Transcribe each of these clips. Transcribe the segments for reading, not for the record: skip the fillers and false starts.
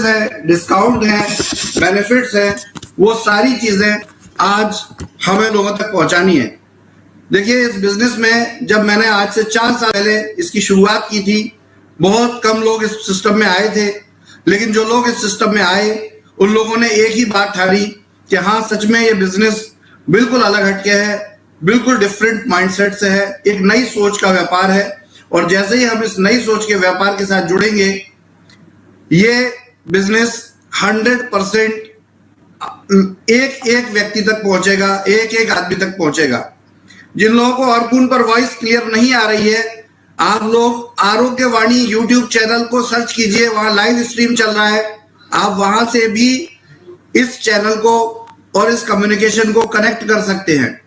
है, डिस्काउंट है, बेनिफिट्स है, वो सारी चीजें आज हमें लोगों तक पहुंचानी है। देखिए, इस बिजनेस में जब मैंने आज से 4 साल पहले इसकी शुरुआत की थी, बहुत कम लोग इस सिस्टम में आए थे, लेकिन जो लोग इस सिस्टम में आए उन लोगों ने एक ही बात ठानी कि हाँ, सच में ये बिजनेस बिल्कुल अलग हटके है, बिल्कुल डिफरेंट माइंडसेट से है, एक नई सोच का व्यापार है। और जैसे ही हम इस नई सोच के व्यापार के साथ जुड़ेंगे, ये बिजनेस 100% एक एक व्यक्ति तक पहुंचेगा, एक एक आदमी तक पहुंचेगा। जिन लोगों को अर्कुन पर वॉइस क्लियर नहीं आ रही है, आप लोग आरोग्यवाणी यूट्यूब चैनल को सर्च कीजिए, वहां लाइव स्ट्रीम चल रहा है। आप वहां से भी इस चैनल को और इस कम्युनिकेशन को कनेक्ट कर सकते हैं।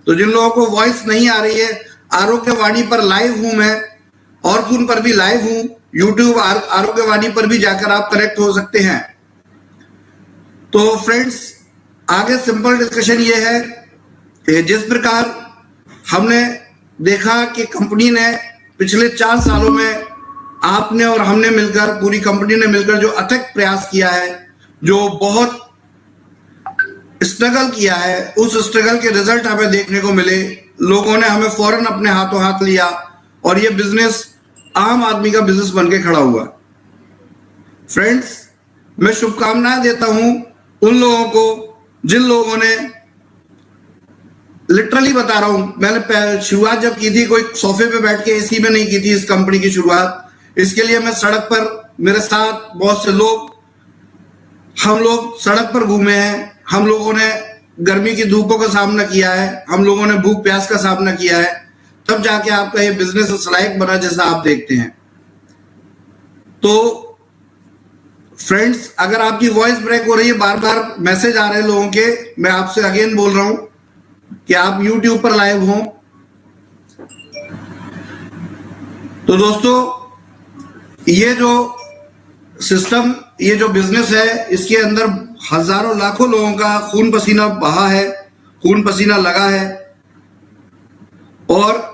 तो जिन लोगों को वॉइस नहीं आ रही है, आरोग्यवाणी पर लाइव हूं मैं, अर्कुन पर भी लाइव हूं, यूट्यूब आरोग्यवाणी पर भी जाकर आप कनेक्ट हो सकते हैं। तो फ्रेंड्स, आगे सिंपल डिस्कशन ये है कि जिस प्रकार हमने देखा कि कंपनी ने पिछले 4 सालों में आपने और हमने मिलकर, पूरी कंपनी ने मिलकर जो अथक प्रयास किया है, जो बहुत स्ट्रगल किया है, उस स्ट्रगल के रिजल्ट हमें देखने को मिले। लोगों ने हमें फौरन अपने हाथों हाथ लिया और ये बिजनेस आम आदमी का बिजनेस बनके खड़ा हुआ। फ्रेंड्स, मैं शुभकामनाएं देता हूं उन लोगों को जिन लोगों ने, लिटरली बता रहा हूं, मैंने शुरुआत जब की थी, कोई सोफे पे बैठ के एसी में नहीं की थी इस कंपनी की शुरुआत। इसके लिए मैं सड़क पर, मेरे साथ बहुत से लोग, हम लोग सड़क पर घूमे हैं, हम लोगों ने गर्मी की धूपों का सामना किया है, हम लोगों ने भूख प्यास का सामना किया है, तब जाके आपका ये बिजनेस इस लायक बना जैसा आप देखते हैं। तो फ्रेंड्स, अगर आपकी वॉइस ब्रेक हो रही है, बार बार मैसेज आ रहे हैं लोगों के, मैं आपसे अगेन बोल रहा हूं कि आप YouTube पर लाइव हो। तो दोस्तों, ये जो सिस्टम, ये जो बिजनेस है, इसके अंदर हजारों लाखों लोगों का खून पसीना बहा है, खून पसीना लगा है। और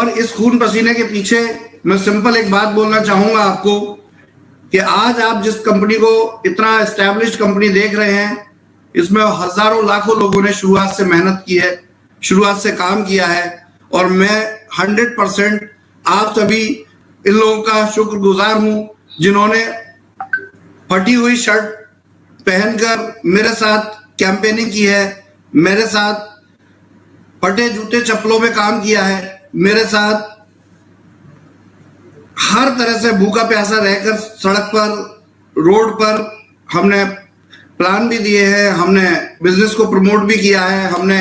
इस खून पसीने के पीछे मैं सिंपल एक बात बोलना चाहूंगा आपको कि आज आप जिस कंपनी को, इतना एस्टैब्लिश्ड कंपनी देख रहे हैं, इसमें हजारों लाखों लोगों ने शुरुआत से मेहनत की है, शुरुआत से काम किया है। और मैं 100% आप सभी इन लोगों का शुक्रगुजार हूं जिन्होंने फटी हुई शर्ट पहनकर मेरे साथ कैंपेनिंग की है, मेरे साथ फटे जूते चप्पलों में काम किया है, मेरे साथ हर तरह से भूखा प्यासा रहकर सड़क पर, रोड पर हमने प्लान भी दिए हैं, हमने बिजनेस को प्रमोट भी किया है, हमने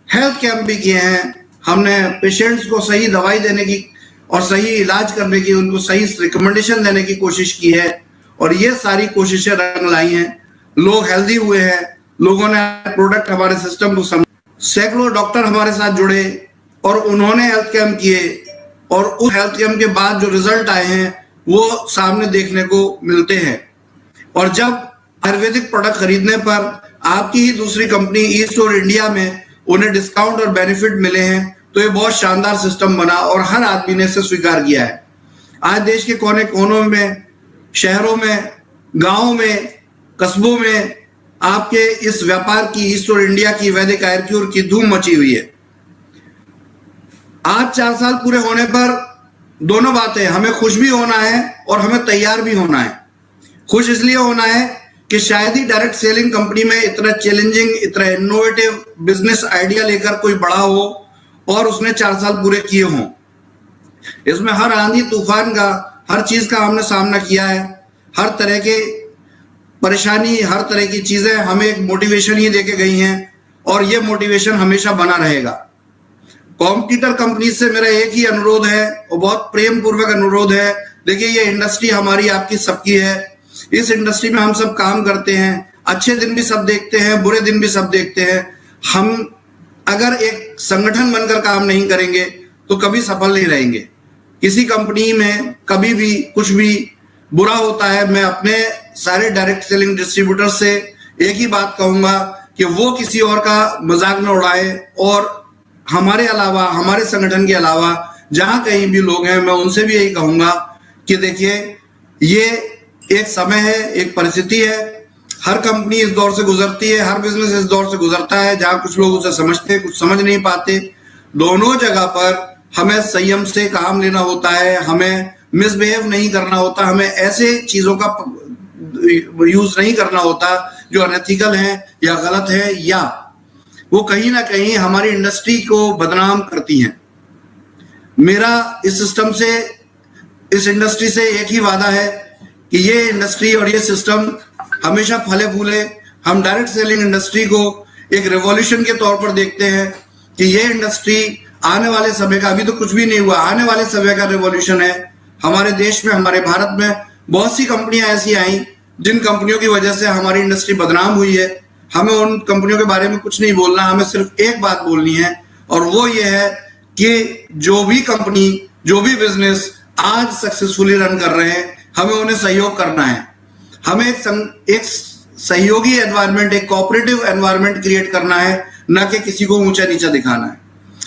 हेल्थ कैंप भी किए हैं, हमने पेशेंट्स को सही दवाई देने की और सही इलाज करने की, उनको सही रिकमेंडेशन देने की कोशिश की है। और ये सारी कोशिशें रंग लाई हैं, लोग हेल्दी हुए हैं, लोगों ने प्रोडक्ट, हमारे सिस्टम को समझ, सैकड़ों डॉक्टर हमारे साथ जुड़े और उन्होंने हेल्थ कैंप किए, और उस हेल्थ कैंप के बाद जो रिजल्ट आए हैं वो सामने देखने को मिलते हैं। और जब आयुर्वेदिक प्रोडक्ट खरीदने पर आपकी ही दूसरी कंपनी ई-स्टोर इंडिया में उन्हें डिस्काउंट और बेनिफिट मिले हैं, तो ये बहुत शानदार सिस्टम बना और हर आदमी ने इसे स्वीकार किया है। आज देश के कोने कोनों में, शहरों में, गांवों में, कस्बों में आपके इस व्यापार की, ई-स्टोर इंडिया की, वैदिक आयुर्क्यूर की धूम मची हुई है। आज 4 साल पूरे होने पर दोनों बातें, हमें खुश भी होना है और हमें तैयार भी होना है। खुश इसलिए होना है कि शायद ही डायरेक्ट सेलिंग कंपनी में इतना चैलेंजिंग, इतना इनोवेटिव बिजनेस आइडिया लेकर कोई बड़ा हो और उसने 4 साल पूरे किए हों। इसमें हर आंधी तूफान का, हर चीज का हमने सामना किया है, हर तरह के परेशानी, हर तरह की चीजें हमें एक मोटिवेशन ही देके गई हैं और ये मोटिवेशन हमेशा बना रहेगा। कॉम्पिटिटर कंपनी से मेरा एक ही अनुरोध है और बहुत प्रेम पूर्वक अनुरोध है, देखिए ये इंडस्ट्री हमारी, आपकी, सबकी है। इस इंडस्ट्री में हम सब काम करते हैं, अच्छे दिन भी सब देखते हैं, बुरे दिन भी सब देखते हैं। हम अगर एक संगठन बनकर काम नहीं करेंगे तो कभी सफल नहीं रहेंगे। किसी कंपनी में कभी भी कुछ भी बुरा होता है, मैं अपने सारे डायरेक्ट सेलिंग डिस्ट्रीब्यूटर से एक ही बात कहूंगा कि वो किसी और का मजाक न उड़ाए और हमारे अलावा, हमारे संगठन के अलावा जहां कहीं भी लोग हैं, मैं उनसे भी यही कहूंगा कि देखिए, ये एक समय है, एक परिस्थिति है। हर कंपनी इस दौर से गुजरती है, हर बिजनेस इस दौर से गुजरता है, जहां कुछ लोग उसे समझते हैं, कुछ समझ नहीं पाते। दोनों जगह पर हमें संयम से काम लेना होता है, हमें मिसबिहेव नहीं करना होता, हमें ऐसे चीजों का यूज नहीं करना होता जो अनएथिकल है या गलत है, या वो कहीं ना कहीं हमारी इंडस्ट्री को बदनाम करती हैं। मेरा इस सिस्टम से, इस इंडस्ट्री से एक ही वादा है कि ये इंडस्ट्री और ये सिस्टम हमेशा फले फूले। हम डायरेक्ट सेलिंग इंडस्ट्री को एक रेवोल्यूशन के तौर पर देखते हैं कि ये इंडस्ट्री आने वाले समय का, अभी तो कुछ भी नहीं हुआ, आने वाले समय का रेवोल्यूशन है। हमारे देश में, हमारे भारत में बहुत सी कंपनियां ऐसी आई जिन कंपनियों की वजह से हमारी इंडस्ट्री बदनाम हुई है। हमें उन कंपनियों के बारे में कुछ नहीं बोलना, हमें सिर्फ एक बात बोलनी है, और वो ये है कि जो भी कंपनी, जो भी बिजनेस आज सक्सेसफुली रन कर रहे हैं, हमें उन्हें सहयोग करना है। हमें एक सहयोगी एनवायरनमेंट, एक कोऑपरेटिव एनवायरनमेंट क्रिएट करना है, न कि किसी को ऊंचा नीचा दिखाना है।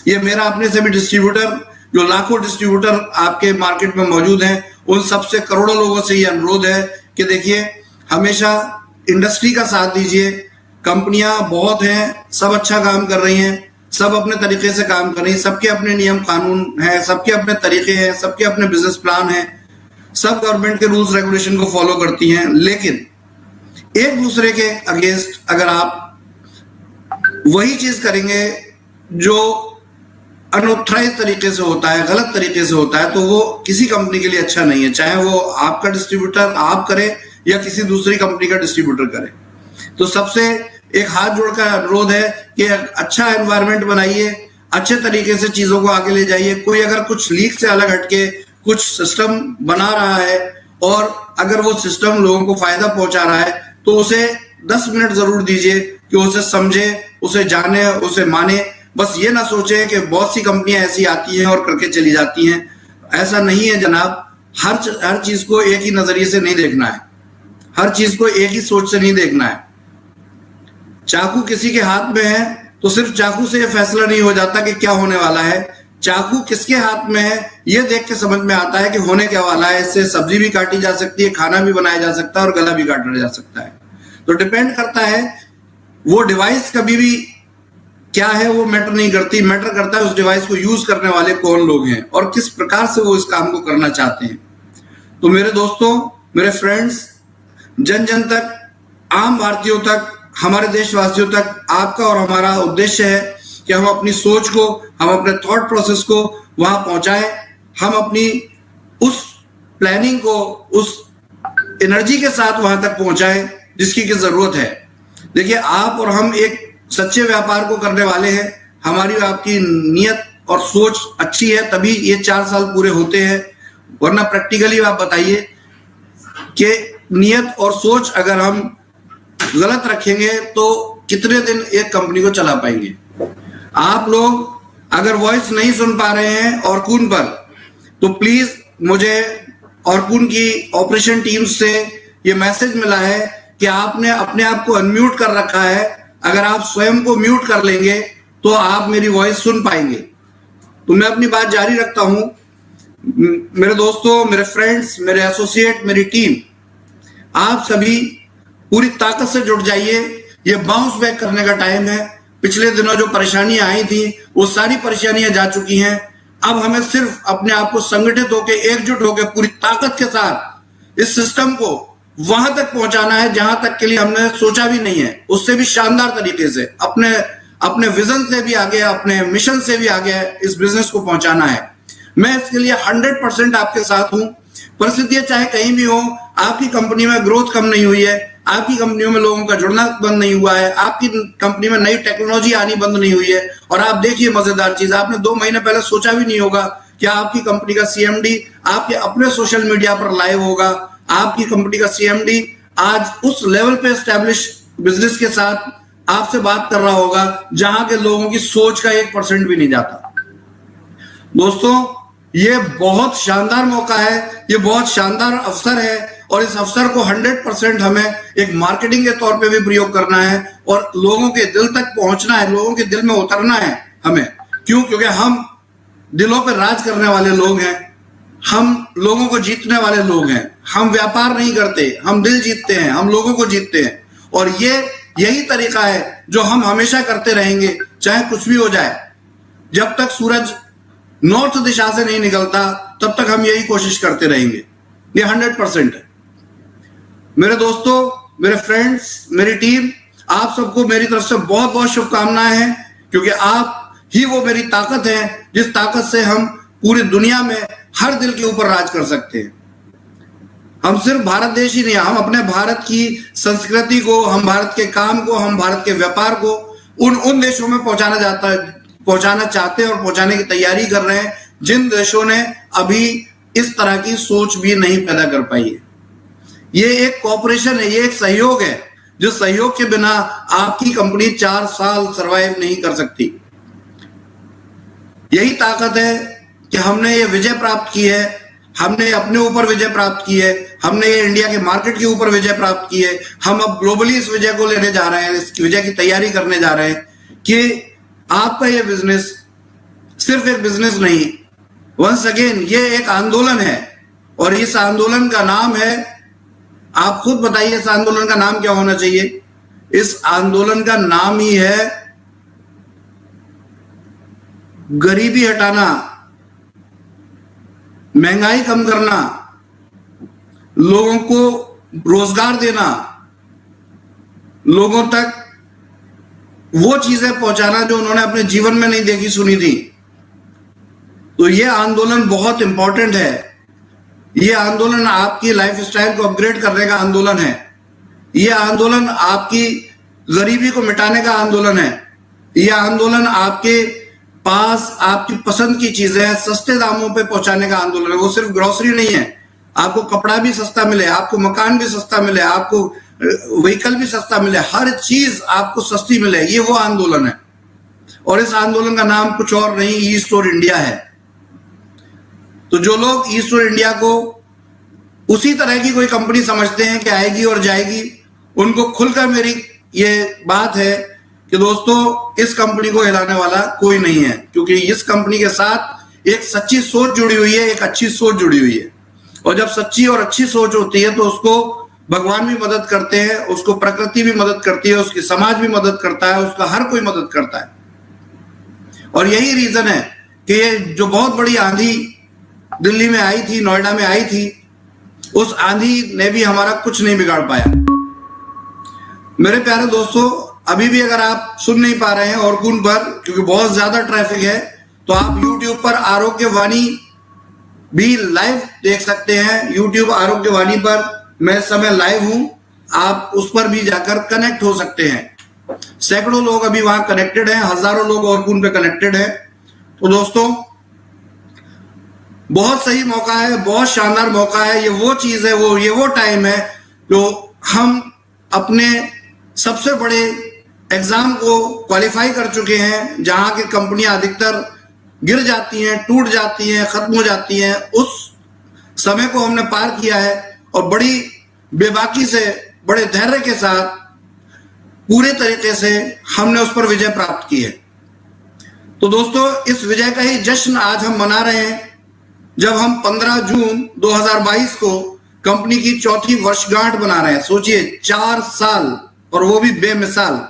ये मेरा अपने से भी डिस्ट्रीब्यूटर, जो लाखों डिस्ट्रीब्यूटर आपके मार्केट में मौजूद हैं, उन सबसे, करोड़ों लोगों से ये अनुरोध है कि देखिए, हमेशा इंडस्ट्री का साथ दीजिए। कंपनियां बहुत हैं, सब अच्छा काम कर रही हैं, सब अपने तरीके से काम कर रही हैं, सबके अपने नियम कानून हैं, सबके अपने तरीके हैं, सबके अपने बिजनेस प्लान हैं, सब गवर्नमेंट के रूल्स रेगुलेशन को फॉलो करती हैं। लेकिन एक दूसरे के अगेंस्ट अगर आप वही चीज करेंगे जो अनऑथराइज तरीके से होता है, गलत तरीके से होता है, तो वो किसी कंपनी के लिए अच्छा नहीं है, चाहे वो आपका डिस्ट्रीब्यूटर आप करे या किसी दूसरी कंपनी का डिस्ट्रीब्यूटर करे। तो सबसे एक हाथ जोड़कर अनुरोध है कि अच्छा एनवायरनमेंट बनाइए, अच्छे तरीके से चीजों को आगे ले जाइए। कोई अगर कुछ लीक से अलग हटके कुछ सिस्टम बना रहा है और अगर वो सिस्टम लोगों को फायदा पहुंचा रहा है, तो उसे 10 मिनट जरूर दीजिए कि उसे समझे, उसे जाने, उसे माने। बस ये ना सोचे कि बहुत सी कंपनियां ऐसी आती हैं और करके चली जाती हैं। ऐसा नहीं है जनाब। हर चीज को एक ही नजरिए से नहीं देखना है, हर चीज को एक ही सोच से नहीं देखना है। चाकू किसी के हाथ में है तो सिर्फ चाकू से यह फैसला नहीं हो जाता कि क्या होने वाला है। चाकू किसके हाथ में है यह देख के समझ में आता है कि होने क्या वाला है। इससे सब्जी भी काटी जा सकती है, खाना भी बनाया जा सकता है और गला भी काटा जा सकता है। तो डिपेंड करता है, वो डिवाइस कभी भी क्या है वो मैटर नहीं करती, मैटर करता है उस डिवाइस को यूज करने वाले कौन लोग हैं और किस प्रकार से वो इस काम को करना चाहते हैं। तो मेरे दोस्तों, मेरे फ्रेंड्स, जन जन तक, आम भारतीयों तक, हमारे देशवासियों तक आपका और हमारा उद्देश्य है कि हम अपनी सोच को, हम अपने थॉट प्रोसेस को वहां पहुंचाएं, हम अपनी उस प्लानिंग को उस एनर्जी के साथ वहां तक पहुंचाएं जिसकी की जरूरत है। देखिए, आप और हम एक सच्चे व्यापार को करने वाले हैं। हमारी आपकी नीयत और सोच अच्छी है तभी ये 4 साल पूरे होते हैं, वरना प्रैक्टिकली आप बताइए कि नियत और सोच अगर हम गलत रखेंगे तो कितने दिन एक कंपनी को चला पाएंगे। आप लोग अगर वॉइस नहीं सुन पा रहे हैं ऑरकुन पर, तो प्लीज मुझे ऑरकुन की ऑपरेशन टीम से ये मैसेज मिला है कि आपने अपने आप को अनम्यूट कर रखा है। अगर आप स्वयं को म्यूट कर लेंगे तो आप मेरी वॉइस सुन पाएंगे। तो मैं अपनी बात जारी रखता हूं। मेरे दोस्तों, मेरे फ्रेंड्स, मेरे एसोसिएट, मेरी टीम, आप सभी पूरी ताकत से जुट जाइए। ये बाउंस बैक करने का टाइम है। पिछले दिनों जो परेशानियां आई थी वो सारी परेशानियां जा चुकी हैं। अब हमें सिर्फ अपने आप को संगठित होकर, एकजुट होकर, पूरी ताकत के साथ इस सिस्टम को वहां तक पहुंचाना है जहां तक के लिए हमने सोचा भी नहीं है। उससे भी शानदार तरीके से, अपने विजन से भी आगे, अपने मिशन से भी आगे इस बिजनेस को पहुंचाना है। मैं इसके लिए 100% आपके साथ हूं। परिस्थितियां चाहे कहीं भी हो, आपकी कंपनी में ग्रोथ कम नहीं हुई है, आपकी कंपनियों में लोगों का जुड़ना बंद नहीं हुआ है, आपकी कंपनी में नई टेक्नोलॉजी आनी बंद नहीं हुई है। और आप देखिए मजेदार चीज, आपने 2 महीने पहले सोचा भी नहीं होगा कि आपकी कंपनी का सीएमडी आपके अपने सोशल मीडिया पर लाइव होगा। आपकी कंपनी का सीएमडी आज उस लेवल पे एस्टेब्लिश बिजनेस के साथ आपसे बात कर रहा होगा जहां के लोगों की सोच का 1% भी नहीं जाता। दोस्तों, ये बहुत शानदार मौका है, ये बहुत शानदार अवसर है और इस अवसर को 100% हमें एक मार्केटिंग के तौर पे भी प्रयोग करना है और लोगों के दिल तक पहुंचना है, लोगों के दिल में उतरना है हमें। क्यों? क्योंकि हम दिलों पर राज करने वाले लोग हैं, हम लोगों को जीतने वाले लोग हैं। हम व्यापार नहीं करते, हम दिल जीतते हैं, हम लोगों को जीतते हैं। और यही तरीका है जो हम हमेशा करते रहेंगे, चाहे कुछ भी हो जाए। जब तक सूरज नॉर्थ दिशा से नहीं निकलता तब तक हम यही कोशिश करते रहेंगे। ये 100% है। मेरे दोस्तों, मेरे फ्रेंड्स, मेरी टीम, आप सबको मेरी तरफ से बहुत बहुत शुभकामनाएं हैं, क्योंकि आप ही वो मेरी ताकत है जिस ताकत से हम पूरी दुनिया में हर दिल के ऊपर राज कर सकते हैं। हम सिर्फ भारत देश ही नहीं, हम अपने भारत की संस्कृति को, हम भारत के काम को, हम भारत के व्यापार को उन देशों में पहुंचाना चाहते हैं और पहुंचाने की तैयारी कर रहे हैं जिन देशों ने अभी इस तरह की सोच भी नहीं पैदा कर पाई है। ये एक कॉपरेशन है, ये एक सहयोग है, जिस सहयोग के बिना आपकी कंपनी 4 साल सरवाइव नहीं कर सकती। यही ताकत है कि हमने ये विजय प्राप्त की है, हमने अपने ऊपर विजय प्राप्त की है, हमने ये इंडिया के मार्केट के ऊपर विजय प्राप्त की है। हम अब ग्लोबली इस विजय को लेने जा रहे हैं, इस विजय की तैयारी करने जा रहे हैं कि आपका ये बिजनेस सिर्फ एक बिजनेस नहीं, वंस अगेन ये एक आंदोलन है। और इस आंदोलन का नाम है, आप खुद बताइए इस आंदोलन का नाम क्या होना चाहिए? इस आंदोलन का नाम ही है गरीबी हटाना, महंगाई कम करना, लोगों को रोजगार देना, लोगों तक वो चीजें पहुंचाना जो उन्होंने अपने जीवन में नहीं देखी सुनी थी। तो ये आंदोलन बहुत इंपॉर्टेंट है। ये आंदोलन आपकी लाइफ स्टाइल को अपग्रेड करने का आंदोलन है। ये आंदोलन आपकी गरीबी को मिटाने का आंदोलन है। ये आंदोलन आपके पास आपकी पसंद की चीजें सस्ते दामों पे पहुंचाने का आंदोलन है। वो सिर्फ ग्रोसरी नहीं है, आपको कपड़ा भी सस्ता मिले, आपको मकान भी सस्ता मिले, आपको व्हीकल भी सस्ता मिले, हर चीज आपको सस्ती मिले, ये वो आंदोलन है। और इस आंदोलन का नाम कुछ और नहीं, ईस्ट और इंडिया है। तो जो लोग ईस्ट और इंडिया को उसी तरह की कोई कंपनी समझते हैं कि आएगी और जाएगी, उनको खुलकर मेरी ये बात है कि दोस्तों, इस कंपनी को हिलाने वाला कोई नहीं है, क्योंकि इस कंपनी के साथ एक सच्ची सोच जुड़ी हुई है, एक अच्छी सोच जुड़ी हुई है। और जब सच्ची और अच्छी सोच होती है तो उसको भगवान भी मदद करते हैं, उसको प्रकृति भी मदद करती है, उसकी समाज भी मदद करता है, उसका हर कोई मदद करता है। और यही रीजन है कि ये जो बहुत बड़ी आंधी दिल्ली में आई थी, नोएडा में आई थी, उस आंधी ने भी हमारा कुछ नहीं बिगाड़ पाया। मेरे प्यारे दोस्तों, अभी भी अगर आप सुन नहीं पा रहे हैं ऑर्कुन पर, क्योंकि बहुत ज्यादा ट्रैफिक है, तो आप YouTube पर आरोग्यवाणी भी लाइव देख सकते हैं। YouTube आरोग्यवाणी पर मैं इस समय लाइव हूं, आप उस पर भी जाकर कनेक्ट हो सकते हैं। सैकड़ों लोग अभी वहां कनेक्टेड हैं, हजारों लोग ऑर्कुन पे कनेक्टेड हैं। तो दोस्तों, बहुत सही मौका है, बहुत शानदार मौका है। ये वो चीज है, ये वो टाइम है जो हम अपने सबसे बड़े एग्जाम को क्वालिफाई कर चुके हैं, जहां की कंपनियां अधिकतर गिर जाती हैं, टूट जाती हैं, खत्म हो जाती हैं। उस समय को हमने पार किया है और बड़ी बेबाकी से, बड़े धैर्य के साथ, पूरे तरीके से हमने उस पर विजय प्राप्त की है। तो दोस्तों, इस विजय का ही जश्न आज हम मना रहे हैं, जब हम 15 जून 2022 को कंपनी की चौथी वर्षगांठ मना रहे हैं। सोचिए, 4 साल, और वो भी बेमिसाल।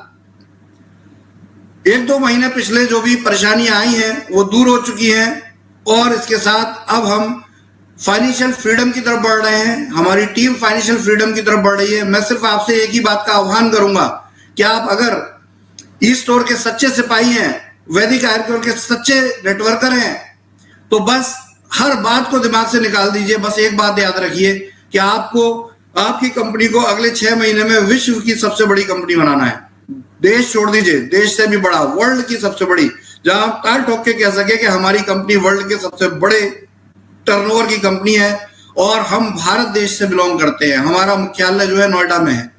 1-2 महीने पिछले जो भी परेशानियां आई हैं वो दूर हो चुकी हैं, और इसके साथ अब हम फाइनेंशियल फ्रीडम की तरफ बढ़ रहे हैं। हमारी टीम फाइनेंशियल फ्रीडम की तरफ बढ़ रही है। मैं सिर्फ आपसे एक ही बात का आह्वान करूंगा कि आप अगर ई स्टोर के सच्चे सिपाही हैं, वैदिक आयुर्वेद के सच्चे नेटवर्कर हैं, तो बस हर बात को दिमाग से निकाल दीजिए। बस एक बात याद रखिए कि आपको आपकी कंपनी को अगले 6 महीने में विश्व की सबसे बड़ी कंपनी बनाना है। देश छोड़ दीजिए, देश से भी बड़ा, वर्ल्ड की सबसे बड़ी, जहां आप ताल ठोक के कह सके कि हमारी कंपनी वर्ल्ड के सबसे बड़े टर्नओवर की कंपनी है, और हम भारत देश से बिलोंग करते हैं। हमारा मुख्यालय जो है नोएडा में है।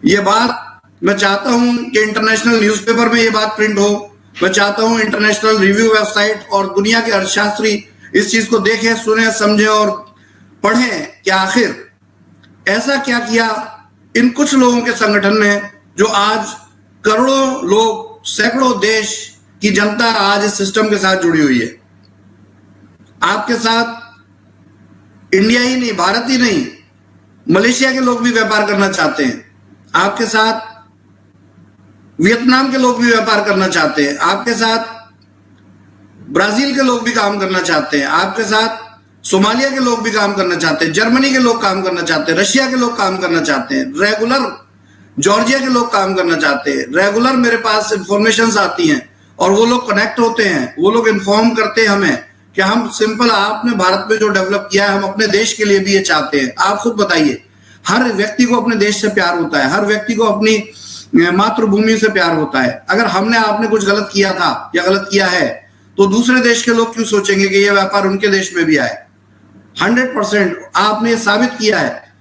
ये बात मैं चाहता हूं कि इंटरनेशनल न्यूज़पेपर में ये बात प्रिंट हो। मैं चाहता हूं इंटरनेशनल रिव्यू वेबसाइट और दुनिया के अर्थशास्त्री इस चीज को देखें, सुने, समझें और पढ़ें कि आखिर ऐसा क्या किया इन कुछ लोगों के संगठन ने, जो आज करोड़ों लोग, सैकड़ों देश कि जनता आज इस सिस्टम के साथ जुड़ी हुई है। आपके साथ इंडिया ही नहीं, भारत ही नहीं, मलेशिया के लोग भी व्यापार करना चाहते हैं। आपके साथ वियतनाम के लोग भी व्यापार करना चाहते हैं। आपके साथ ब्राजील के लोग भी काम करना चाहते हैं। आपके साथ सोमालिया के लोग भी काम करना चाहते हैं। जर्मनी के लोग काम करना चाहते हैं। रशिया के लोग काम करना चाहते हैं। रेगुलर जॉर्जिया के लोग काम करना चाहते हैं। रेगुलर मेरे पास इंफॉर्मेशन आती हैं और वो लोग कनेक्ट होते हैं। वो लोग इन्फॉर्म करते हैं हमें कि हम सिंपल, आपने भारत में जो डेवलप किया है हम अपने देश के लिए भी ये चाहते हैं। आप खुद बताइए, हर व्यक्ति को अपने देश से प्यार होता है, हर व्यक्ति को अपनी मातृभूमि से प्यार होता है। अगर हमने आपने कुछ गलत किया था या गलत किया है तो दूसरे देश के लोग क्यों सोचेंगे कि ये व्यापार उनके देश में भी आए। 100% आपने ये साबित किया है,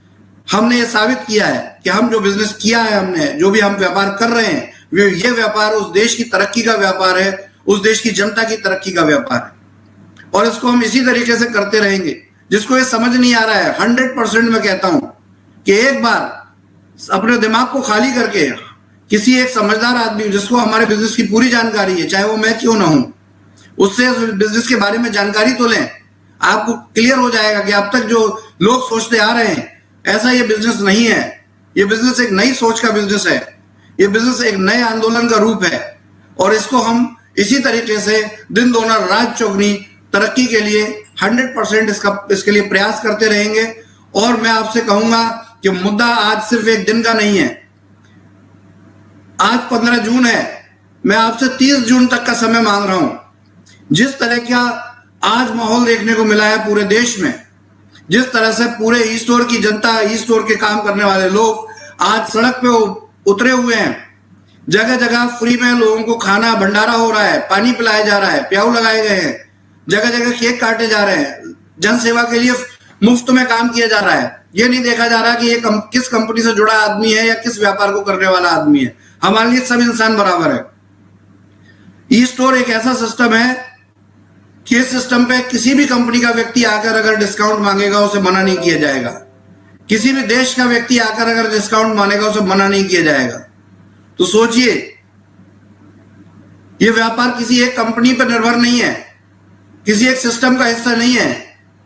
हमने ये साबित किया है कि हम जो बिजनेस किया है, हमने जो भी हम व्यापार कर रहे हैं, ये व्यापार उस देश की तरक्की का व्यापार है, उस देश की जनता की तरक्की का व्यापार है और इसको हम इसी तरीके से करते रहेंगे। जिसको ये समझ नहीं आ रहा है, 100% मैं कहता हूं कि एक बार अपने दिमाग को खाली करके किसी एक समझदार आदमी जिसको हमारे बिजनेस की पूरी जानकारी है, चाहे वो मैं क्यों ना हूं, उससे बिजनेस के बारे में जानकारी तो लें। आपको क्लियर हो जाएगा कि अब तक जो लोग सोचते आ रहे हैं ऐसा ये बिजनेस नहीं है। ये बिजनेस एक नई सोच का बिजनेस है। ये बिजनेस एक नए आंदोलन का रूप है और इसको हम इसी तरीके से दिन दोना रात चौगनी तरक्की के लिए 100% इसके लिए प्रयास करते रहेंगे। और मैं आपसे कहूंगा कि मुद्दा आज सिर्फ एक दिन का नहीं है। आज 15 जून है, मैं आपसे 30 जून तक का समय मांग रहा हूं। जिस तरह का आज माहौल देखने को मिला है पूरे देश में, जिस तरह से पूरे ईस्ट ओर की जनता, ईस्ट ओर के काम करने वाले लोग आज सड़क पे उतरे हुए हैं। जगह जगह फ्री में लोगों को खाना भंडारा हो रहा है, पानी पिलाया जा रहा है, प्याऊ लगाए गए हैं, जगह जगह केक काटे जा रहे हैं, जन सेवा के लिए मुफ्त में काम किया जा रहा है। ये नहीं देखा जा रहा कि ये किस कंपनी से जुड़ा आदमी है या किस व्यापार को करने वाला आदमी है। हमारे लिए सब इंसान बराबर है। ई स्टोर एक ऐसा सिस्टम है कि इस सिस्टम पे किसी भी कंपनी का व्यक्ति आकर अगर डिस्काउंट मांगेगा उसे मना नहीं किया जाएगा। किसी भी देश का व्यक्ति आकर अगर डिस्काउंट मांगेगा उसे मना नहीं किया जाएगा। तो सोचिए, ये व्यापार किसी एक कंपनी पर निर्भर नहीं है, किसी एक सिस्टम का हिस्सा नहीं है।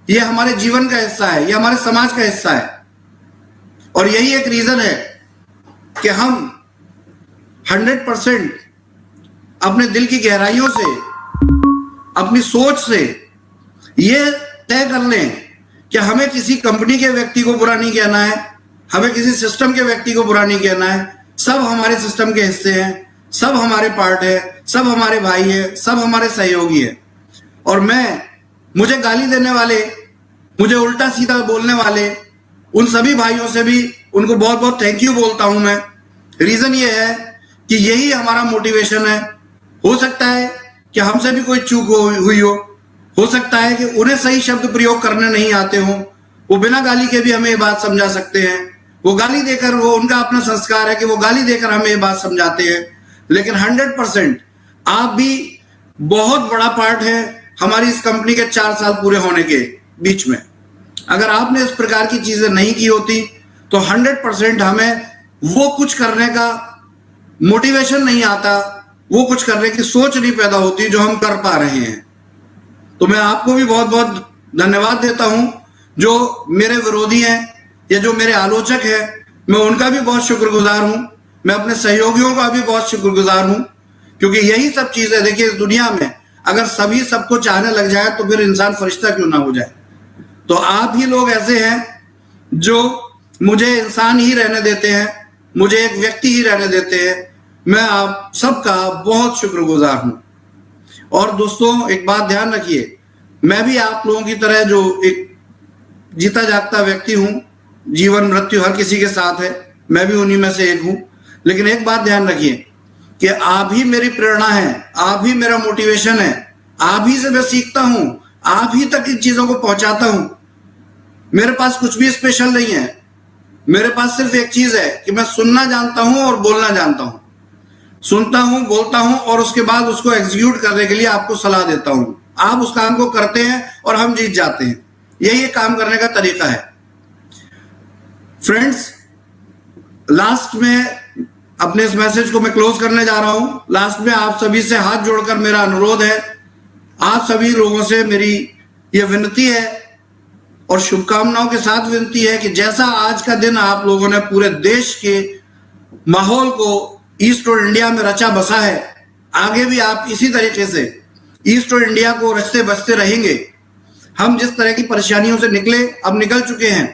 ये हमारे जीवन का हिस्सा है, ये हमारे समाज का हिस्सा है। और यही एक रीजन है कि हम 100% अपने दिल की गहराइयों से, अपनी सोच से ये तय कर लें कि हमें किसी कंपनी के व्यक्ति को बुरा नहीं कहना है, हमें किसी सिस्टम के व्यक्ति को बुरा नहीं कहना है। सब हमारे सिस्टम के हिस्से हैं, सब हमारे पार्ट है, सब हमारे भाई है, सब हमारे सहयोगी है। और मुझे गाली देने वाले, मुझे उल्टा सीधा बोलने वाले उन सभी भाइयों से भी उनको बहुत बहुत थैंक यू बोलता हूं मैं। रीजन ये है कि यही हमारा मोटिवेशन है। हो सकता है कि हमसे भी कोई चूक हुई हो सकता है कि उन्हें सही शब्द प्रयोग करने नहीं आते हो, वो बिना गाली के भी हमें ये बात समझा सकते हैं। वो गाली देकर, वो उनका अपना संस्कार है कि वो गाली देकर हमें ये बात समझाते हैं। लेकिन 100% आप भी बहुत बड़ा पार्ट है हमारी इस कंपनी के 4 साल पूरे होने के बीच में। अगर आपने इस प्रकार की चीजें नहीं की होती तो 100% हमें वो कुछ करने का मोटिवेशन नहीं आता, वो कुछ करने की सोच नहीं पैदा होती जो हम कर पा रहे हैं। तो मैं आपको भी बहुत बहुत धन्यवाद देता हूं। जो मेरे विरोधी हैं या जो मेरे आलोचक हैं, मैं उनका भी बहुत शुक्रगुजार हूं। मैं अपने सहयोगियों का भी बहुत शुक्रगुजार हूं, क्योंकि यही सब चीजें, देखिए, इस दुनिया में अगर सभी सबको चाहने लग जाए तो फिर इंसान फरिश्ता क्यों ना हो जाए। तो आप ही लोग ऐसे हैं जो मुझे इंसान ही रहने देते हैं, मुझे एक व्यक्ति ही रहने देते हैं। मैं आप सबका बहुत शुक्रगुजार हूं। और दोस्तों, एक बात ध्यान रखिए, मैं भी आप लोगों की तरह जो एक जीता जागता व्यक्ति हूं, जीवन मृत्यु हर किसी के साथ है, मैं भी उन्हीं में से एक हूं। लेकिन एक बात ध्यान रखिए कि आप ही मेरी प्रेरणा है, आप ही मेरा मोटिवेशन है, आप ही से मैं सीखता हूं, आप ही तक इन चीजों को पहुंचाता हूं। मेरे पास कुछ भी स्पेशल नहीं है। मेरे पास सिर्फ एक चीज है कि मैं सुनना जानता हूं और बोलना जानता हूं। सुनता हूं, बोलता हूं और उसके बाद उसको एग्जीक्यूट करने के लिए आपको सलाह देता हूं। आप उस काम को करते हैं और हम जीत जाते हैं। यही काम करने का तरीका है। फ्रेंड्स, लास्ट में अपने इस मैसेज को मैं क्लोज करने जा रहा हूं। लास्ट में आप सभी से हाथ जोड़कर मेरा अनुरोध है, आप सभी लोगों से मेरी ये विनती है और शुभकामनाओं के साथ विनती है कि जैसा आज का दिन आप लोगों ने पूरे देश के माहौल को ईस्ट और इंडिया में रचा बसा है, आगे भी आप इसी तरीके से ईस्ट और इंडिया को रचते बसते रहेंगे। हम जिस तरह की परेशानियों से निकले, अब निकल चुके हैं,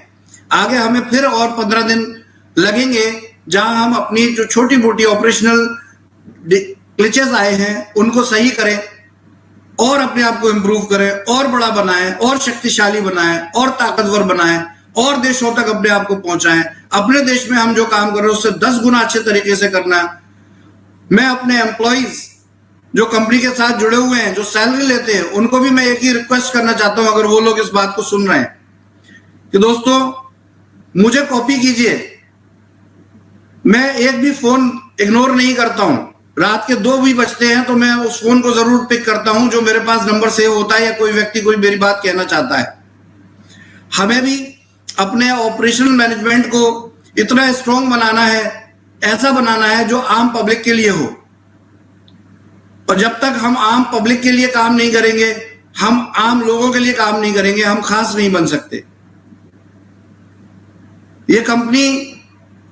आगे हमें फिर और 15 दिन लगेंगे जहां हम अपनी जो छोटी मोटी ऑपरेशनल ग्लिचेस आए हैं उनको सही करें और अपने आप को इंप्रूव करें और बड़ा बनाएं और शक्तिशाली बनाएं और ताकतवर बनाएं और देशों तक अपने आप को पहुंचाएं। अपने देश में हम जो काम कर रहे हैं उससे 10 गुना अच्छे तरीके से करना। मैं अपने एम्प्लॉइज जो कंपनी के साथ जुड़े हुए हैं, जो सैलरी लेते हैं, उनको भी मैं एक ही रिक्वेस्ट करना चाहता हूं, अगर वो लोग इस बात को सुन रहे हैं, कि दोस्तों मुझे कॉपी कीजिए। मैं एक भी फोन इग्नोर नहीं करता हूं। रात के 2 भी बजते हैं तो मैं उस फोन को जरूर पिक करता हूं जो मेरे पास नंबर सेव होता है या कोई व्यक्ति कोई मेरी बात कहना चाहता है। हमें भी अपने ऑपरेशनल मैनेजमेंट को इतना स्ट्रांग बनाना है, ऐसा बनाना है जो आम पब्लिक के लिए हो। और जब तक हम आम पब्लिक के लिए काम नहीं करेंगे, हम आम लोगों के लिए काम नहीं करेंगे, हम खास नहीं बन सकते। ये कंपनी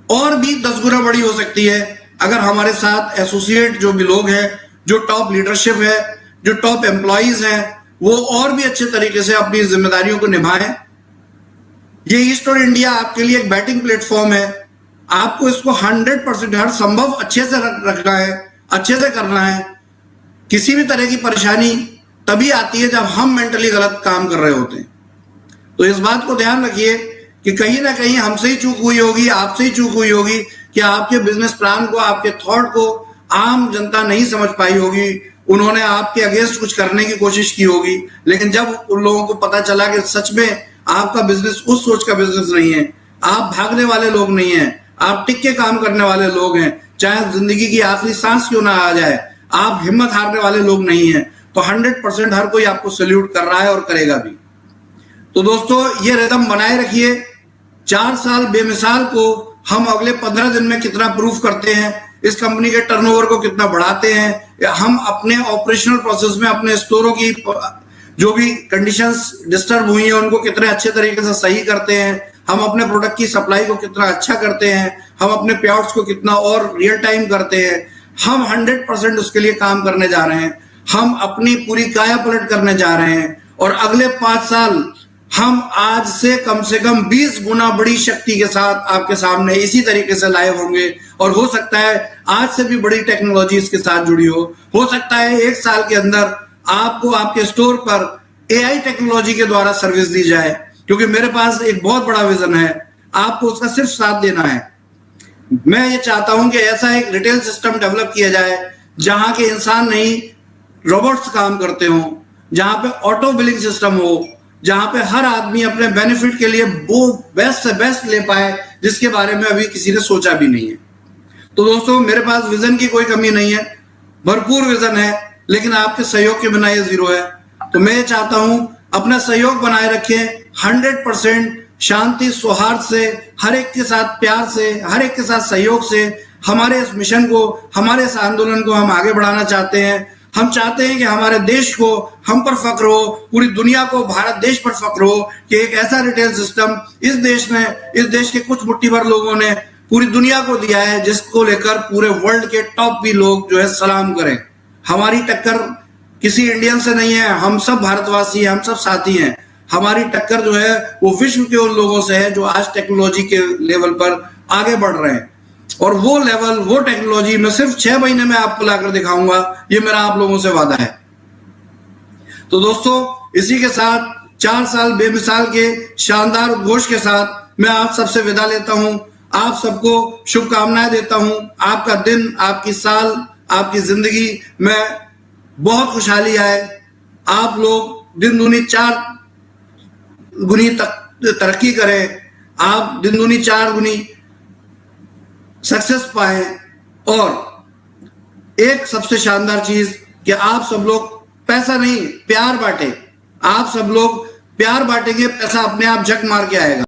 और भी 10 गुना बड़ी हो सकती है अगर हमारे साथ एसोसिएट जो भी लोग हैं, जो टॉप लीडरशिप है, जो टॉप एम्प्लॉइज हैं, वो और भी अच्छे तरीके से अपनी जिम्मेदारियों को निभाएं। ये ईस्ट और इंडिया आपके लिए एक बैटिंग प्लेटफॉर्म है। आपको इसको 100% हर संभव अच्छे से रखना है, अच्छे से करना है। किसी भी तरह की परेशानी तभी आती है जब हम मेंटली गलत काम कर रहे होते हैं। तो इस बात को ध्यान रखिए कि कहीं ना कहीं हमसे ही चूक हुई होगी, आपसे ही चूक हुई होगी कि आपके बिजनेस प्लान को, आपके थॉट को आम जनता नहीं समझ पाई होगी। उन्होंने आपके अगेंस्ट कुछ करने की कोशिश की होगी, लेकिन जब उन लोगों को पता चला कि सच में आपका बिजनेस उस सोच का बिजनेस नहीं है, आप भागने वाले लोग नहीं हैं, आप टिक के काम करने वाले लोग हैं, चाहे जिंदगी की आखिरी सांस क्यों ना आ जाए, आप हिम्मत हारने वाले लोग नहीं हैं, तो 100% हर कोई आपको सैल्यूट कर रहा है और करेगा भी। तो दोस्तों ये रिदम बनाए रखिए। 4 साल बेमिसाल को हम अगले 15 दिन में कितना प्रूफ करते हैं, इस कंपनी के टर्नओवर को कितना बढ़ाते हैं, हम अपने ऑपरेशनल प्रोसेस में अपने स्टोरों की जो भी कंडीशंस डिस्टर्ब हुई हैं उनको कितने अच्छे तरीके से सही करते हैं, हम अपने प्रोडक्ट की सप्लाई को कितना अच्छा करते हैं, हम अपने पेआउट्स को कितना और रियल टाइम करते हैं। हम 100% उसके लिए काम करने जा रहे हैं। हम अपनी पूरी काया पलट करने जा रहे हैं और अगले 5 साल हम आज से कम 20 गुना बड़ी शक्ति के साथ आपके सामने इसी तरीके से लाइव होंगे। और हो सकता है आज से भी बड़ी टेक्नोलॉजी इसके साथ जुड़ी हो सकता है 1 साल के अंदर आपको आपके स्टोर पर AI टेक्नोलॉजी के द्वारा सर्विस दी जाए, क्योंकि मेरे पास एक बहुत बड़ा विजन है, आपको उसका सिर्फ साथ देना है। मैं ये चाहता हूं कि ऐसा एक रिटेल सिस्टम डेवलप किया जाए जहां के इंसान नहीं रोबोट्स काम करते हो, जहां पे ऑटो बिलिंग सिस्टम हो, जहां पे हर आदमी अपने बेनिफिट के लिए वो बेस्ट से बेस्ट ले पाए जिसके बारे में अभी किसी ने सोचा भी नहीं है। तो दोस्तों मेरे पास विजन की कोई कमी नहीं है, भरपूर विजन है, लेकिन आपके सहयोग के बिना ये जीरो है। तो मैं ये चाहता हूं अपना सहयोग बनाए रखें, 100% शांति सौहार्द से, हर एक के साथ प्यार से, हर एक के साथ सहयोग से हमारे इस मिशन को, हमारे इस आंदोलन को हम आगे बढ़ाना चाहते हैं। हम चाहते हैं कि हमारे देश को हम पर फक्र हो, पूरी दुनिया को भारत देश पर फक्र हो कि एक ऐसा रिटेल सिस्टम इस देश में, इस देश के कुछ मुट्ठी भर लोगों ने पूरी दुनिया को दिया है, जिसको लेकर पूरे वर्ल्ड के टॉप भी लोग जो है सलाम करें। हमारी टक्कर किसी इंडियन से नहीं है, हम सब भारतवासी हैं, हम सब साथी हैं। हमारी टक्कर जो है वो विश्व के उन लोगों से है जो आज टेक्नोलॉजी के लेवल पर आगे बढ़ रहे हैं। और वो लेवल, वो टेक्नोलॉजी मैं सिर्फ 6 महीने में आपको लाकर दिखाऊंगा, ये मेरा आप लोगों से वादा है। तो दोस्तों इसी के साथ 4 साल बेमिसाल के शानदार उद्घोष के साथ मैं आप सबसे विदा लेता हूं। आप सबको शुभकामनाएं देता हूं। आपका दिन, आपकी साल, आपकी जिंदगी में बहुत खुशहाली आए। आप लोग दिन दूनी 4 गुनी तरक्की करें, आप दिन दूनी 4 गुनी सक्सेस पाए। और एक सबसे शानदार चीज कि आप सब लोग पैसा नहीं, प्यार बांटे। आप सब लोग प्यार बांटेंगे, पैसा अपने आप झक मार के आएगा।